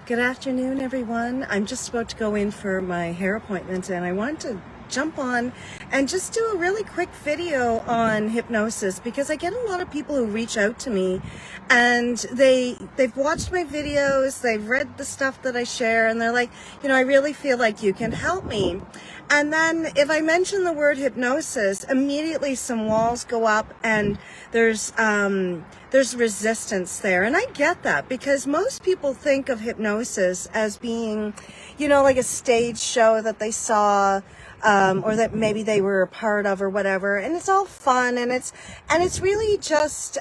Good afternoon, everyone. I'm just about to go in for my hair appointment, and I wanted to jump on and just do a really quick video on hypnosis, because I get a lot of people who reach out to me and they've watched my videos, they've read the stuff that I share, and they're like, I really feel like you can help me. And then if I mention the word hypnosis, immediately some walls go up and there's resistance there. And I get that, because most people think of hypnosis as being, like a stage show that they saw, or that maybe they were a part of or whatever. And it's all fun, and it's really just,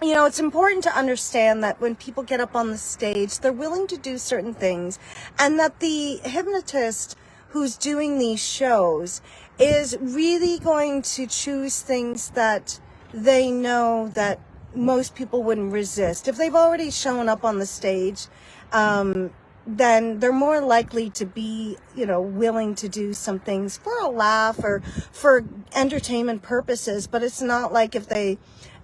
it's important to understand that when people get up on the stage, they're willing to do certain things, and that the hypnotist who's doing these shows is really going to choose things that they know that most people wouldn't resist. If they've already shown up on the stage, then they're more likely to be, willing to do some things for a laugh or for entertainment purposes. But it's not like if they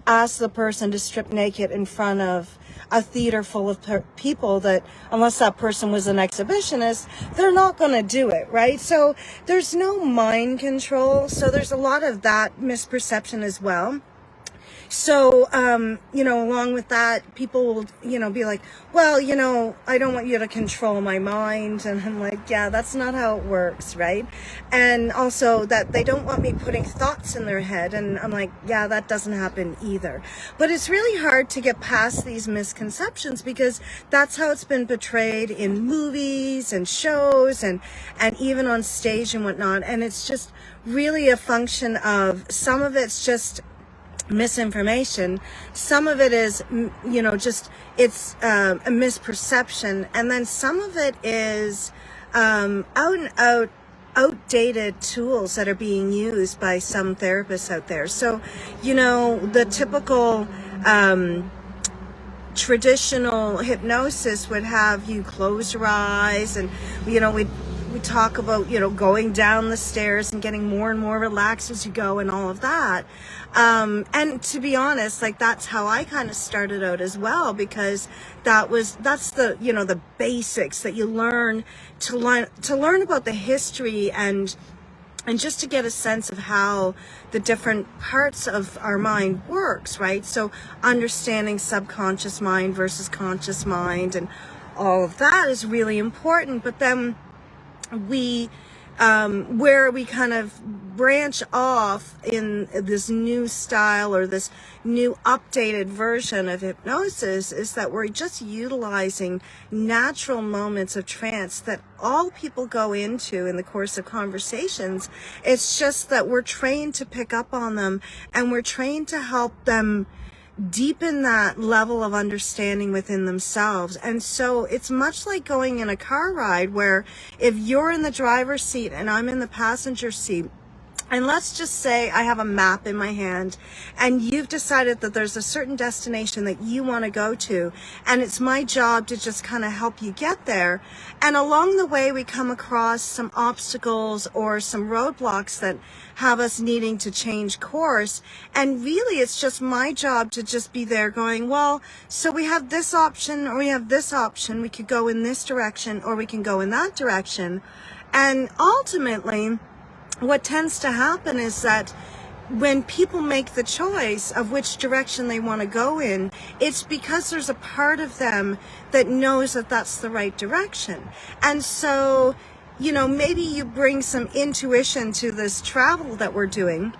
ask the person to strip naked in front of a theater full of people, that unless that person was an exhibitionist, they're not going to do it, right? So there's no mind control. So there's a lot of that misperception as well. So, along with that, people will, be like, well, I don't want you to control my mind. And I'm like, yeah, that's not how it works, right? And also that they don't want me putting thoughts in their head. And I'm like, yeah, that doesn't happen either. But it's really hard to get past these misconceptions, because that's how it's been portrayed in movies and shows and even on stage and whatnot. And it's just really a function of, some of it's just misinformation, some of it is it's a misperception, and then some of it is out and out outdated tools that are being used by some therapists out there. So the typical traditional hypnosis would have you close your eyes, and we talk about going down the stairs and getting more and more relaxed as you go and all of that. And to be honest, that's how I kind of started out as well, because that's the the basics that you learn to learn about the history and just to get a sense of how the different parts of our mind works, right? So understanding subconscious mind versus conscious mind and all of that is really important. But then where we kind of branch off in this new style or this new updated version of hypnosis is that we're just utilizing natural moments of trance that all people go into in the course of conversations. It's just that we're trained to pick up on them, and we're trained to help them deepen that level of understanding within themselves. And so it's much like going in a car ride, where if you're in the driver's seat and I'm in the passenger seat, and let's just say I have a map in my hand, and you've decided that there's a certain destination that you want to go to, and it's my job to just kind of help you get there. And along the way, we come across some obstacles or some roadblocks that have us needing to change course. And really, it's just my job to just be there going, well, so we have this option or we have this option. We could go in this direction or we can go in that direction. And ultimately, what tends to happen is that when people make the choice of which direction they want to go in, it's because there's a part of them that knows that that's the right direction. And so, maybe you bring some intuition to this travel that we're doing.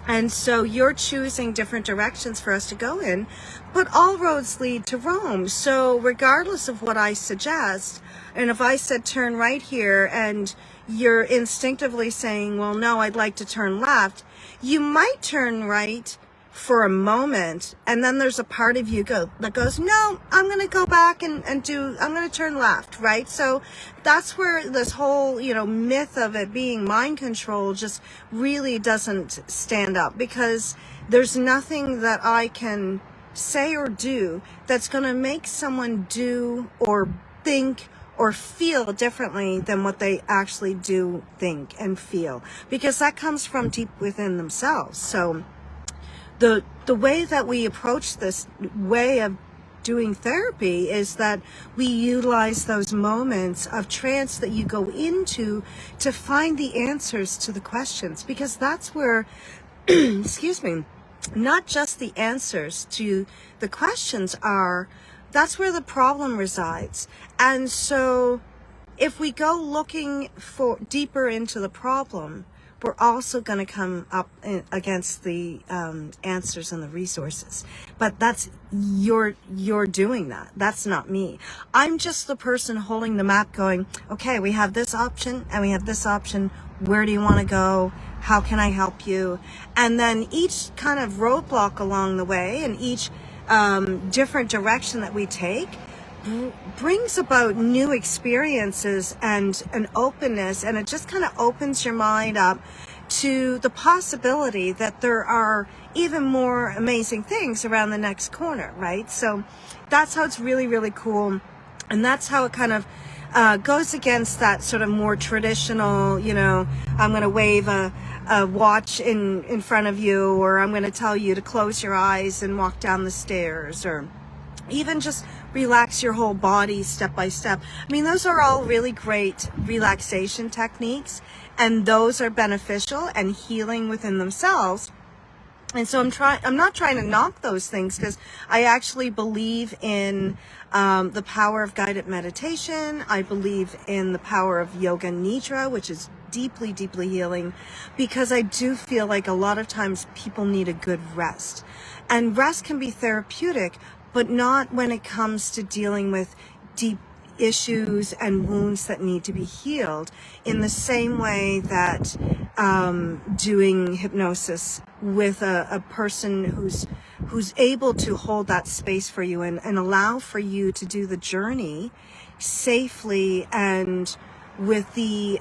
And so you're choosing different directions for us to go in, but all roads lead to Rome. So regardless of what I suggest, and if I said turn right here and you're instinctively saying, well, no, I'd like to turn left, you might turn right for a moment, and then there's a part of you that goes, no, I'm going to go back and I'm going to turn left, right? So that's where this whole, myth of it being mind control just really doesn't stand up, because there's nothing that I can say or do that's going to make someone do or think or feel differently than what they actually do, think, and feel, because that comes from deep within themselves. So the way that we approach this way of doing therapy is that we utilize those moments of trance that you go into to find the answers to the questions, because that's where excuse me, not just the answers to the questions are, that's where the problem resides. And so if we go looking for deeper into the problem, we're also going to come up against the answers and the resources. But that's you're doing that. That's not me. I'm just the person holding the map going, okay, we have this option and we have this option. Where do you want to go? How can I help you? And then each kind of roadblock along the way and each different direction that we take brings about new experiences and an openness, and it just kind of opens your mind up to the possibility that there are even more amazing things around the next corner, right? So that's how it's really, really cool. And that's how it kind of goes against that sort of more traditional, you know, I'm going to wave a watch in front of you, or I'm going to tell you to close your eyes and walk down the stairs, or even just relax your whole body step by step. I mean, those are all really great relaxation techniques, and those are beneficial and healing within themselves. And so I'm not trying to knock those things, because I actually believe in the power of guided meditation. I believe in the power of yoga nidra, which is deeply, deeply healing, because I do feel like a lot of times people need a good rest. And rest can be therapeutic, but not when it comes to dealing with deep issues and wounds that need to be healed, in the same way that doing hypnosis with a person who's able to hold that space for you and allow for you to do the journey safely and with the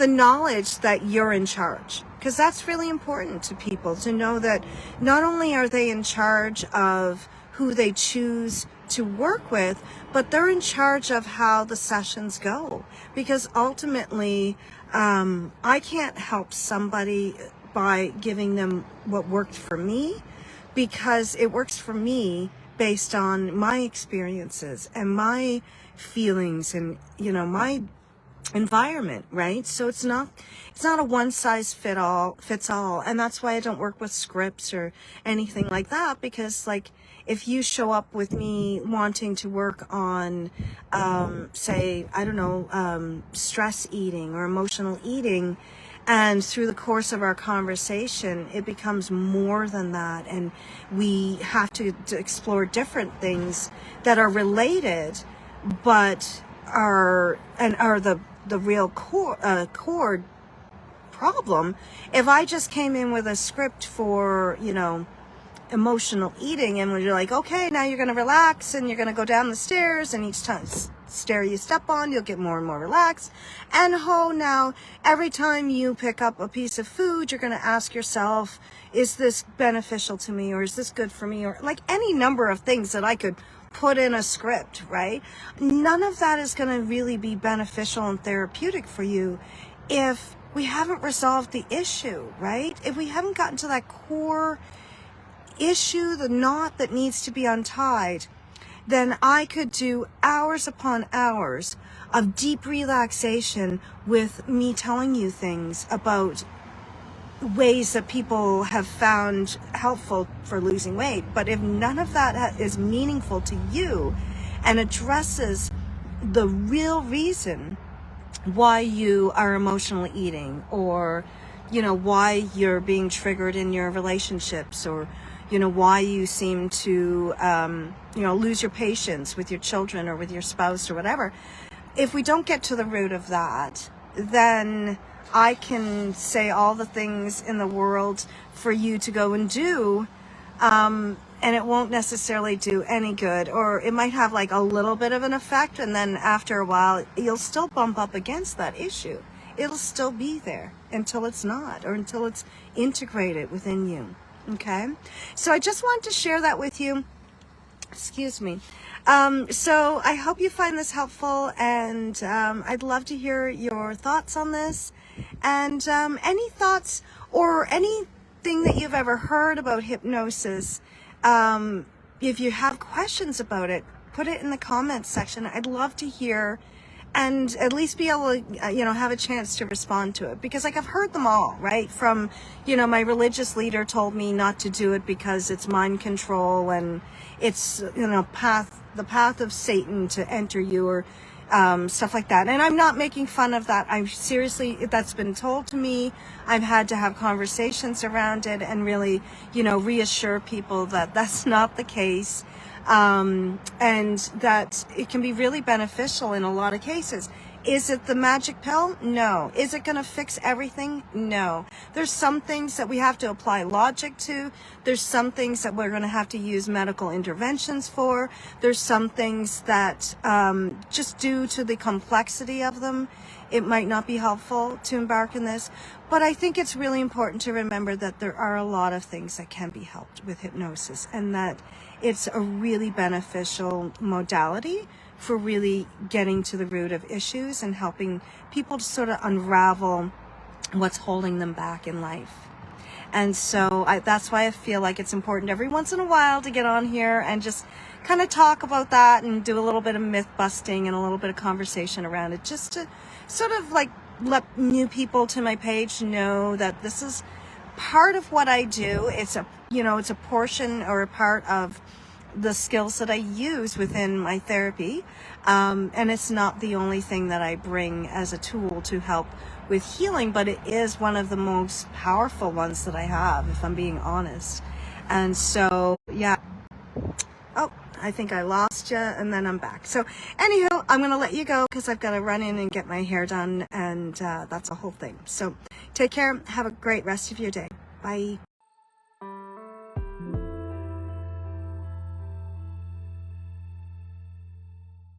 knowledge that you're in charge. Because that's really important to people, to know that not only are they in charge of who they choose to work with, but they're in charge of how the sessions go. Because ultimately, I can't help somebody by giving them what worked for me, because it works for me based on my experiences and my feelings and, you know, my environment, right? So it's not a one size fits all, and that's why I don't work with scripts or anything like that, because like if you show up with me wanting to work on say, I don't know, stress eating or emotional eating, and through the course of our conversation it becomes more than that, and we have to explore different things that are related but are the real core problem. If I just came in with a script for, you know, emotional eating, and we're like, okay, now you're going to relax and you're going to go down the stairs, and each time stair you step on, you'll get more and more relaxed. And now every time you pick up a piece of food, you're going to ask yourself, is this beneficial to me, or is this good for me, or like any number of things that I could put in a script, right? None of that is going to really be beneficial and therapeutic for you if we haven't resolved the issue, right? If we haven't gotten to that core issue, the knot that needs to be untied, then I could do hours upon hours of deep relaxation with me telling you things about ways that people have found helpful for losing weight. But if none of that is meaningful to you and addresses the real reason why you are emotionally eating, or, you know, why you're being triggered in your relationships, or, you know, why you seem to, you know, lose your patience with your children or with your spouse or whatever, if we don't get to the root of that, then I can say all the things in the world for you to go and do, and it won't necessarily do any good, or it might have like a little bit of an effect, and then after a while you'll still bump up against that issue. It'll still be there until it's not, or until it's integrated within you. Okay, so I just wanted to share that with you. Excuse me. So I hope you find this helpful, and I'd love to hear your thoughts on this, and any thoughts or anything that you've ever heard about hypnosis. if you have questions about it, put it in the comments section. I'd love to hear and at least be able to, have a chance to respond to it. Because like I've heard them all, right? From, my religious leader told me not to do it because it's mind control and it's, the path of Satan to enter you, or stuff like that. And I'm not making fun of that. I'm seriously, that's been told to me. I've had to have conversations around it and really, reassure people that that's not the case. And that it can be really beneficial in a lot of cases. Is it the magic pill? No. Is it going to fix everything? No. There's some things that we have to apply logic to. There's some things that we're going to have to use medical interventions for. There's some things that, just due to the complexity of them, it might not be helpful to embark in this. But I think it's really important to remember that there are a lot of things that can be helped with hypnosis, and that it's a really beneficial modality for really getting to the root of issues and helping people to sort of unravel what's holding them back in life. And so that's why I feel like it's important every once in a while to get on here and just kind of talk about that and do a little bit of myth busting and a little bit of conversation around it, just to sort of like let new people to my page know that this is part of what I do. It's a portion or a part of the skills that I use within my therapy. And it's not the only thing that I bring as a tool to help with healing, but it is one of the most powerful ones that I have, if I'm being honest. And so, yeah. Oh, I think I lost you, and then I'm back. So anywho, I'm going to let you go because I've got to run in and get my hair done, and that's a whole thing. So take care. Have a great rest of your day. Bye.